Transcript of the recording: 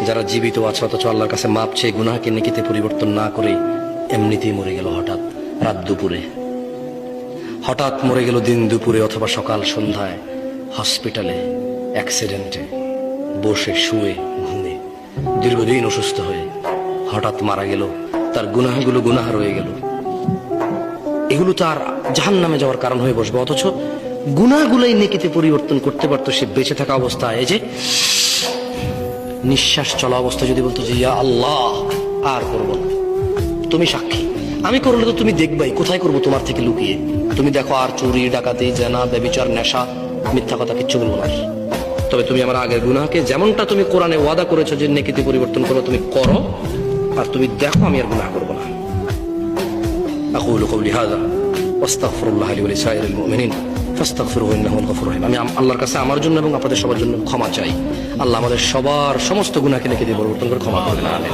যারা জীবিত আছে অথচ আল্লাহর কাছে মাপ চেয়ে গুনাহকে নেকিতে পরিবর্তন না করে এমনিতেই মরে গেল হঠাৎ রাত দুপুরে, হঠাৎ মরে গেল দিন দুপুরে অথবা সকাল সন্ধ্যায়, হসপিটালে, অ্যাক্সিডেন্টে, বসে শুয়ে ঘুমে, দীর্ঘদিন অসুস্থ হয়ে হঠাৎ মারা গেল। তার গুনাহগুলো গুনাহ রয়ে গেল, এগুলো তার জাহান্নামে যাওয়ার কারণ হয়ে বসবে। অথচ গুনাহগুলোই নেকিতে পরিবর্তন করতে পারতো সে বেঁচে থাকা অবস্থায়। এই যে নিঃশ্বাস চলা অবস্থা যদি বলতো যে ইয়া আল্লাহ আর করব না, তুমি সাক্ষী, আমি করলে তো তুমি দেখবাই, কোথায় করব তোমার থেকে লুকিয়ে। তুমি দেখো আর চুরি ডাকাতি জেনা ব্যভিচার নেশা মিথ্যা কথা কিচ্ছু বলবো না। তবে তুমি আমার আগের গুনাহকে যেমনটা তুমি কোরআনে ওয়াদা করেছো যে নেকিতে পরিবর্তন করো, তুমি করো, আর তুমি দেখো আমি আর গুনাহ করব না। আকুলু কওলি হাযা ওয়াস্তাগফিরুল্লাহ লি ওয়া লিসাইরিল মুমিনিন ফাস্তাগফিরুহু ইন্নাহু আল গফুরুর রহিম। আমি আল্লাহর কাছে আমার জন্য এবং আপনাদের সবার জন্য ক্ষমা চাই। আল্লাহ আমাদের সবার সমস্ত গুনাহকে নেকিতে পরিবর্তন করে ক্ষমা করবেন। আমিন।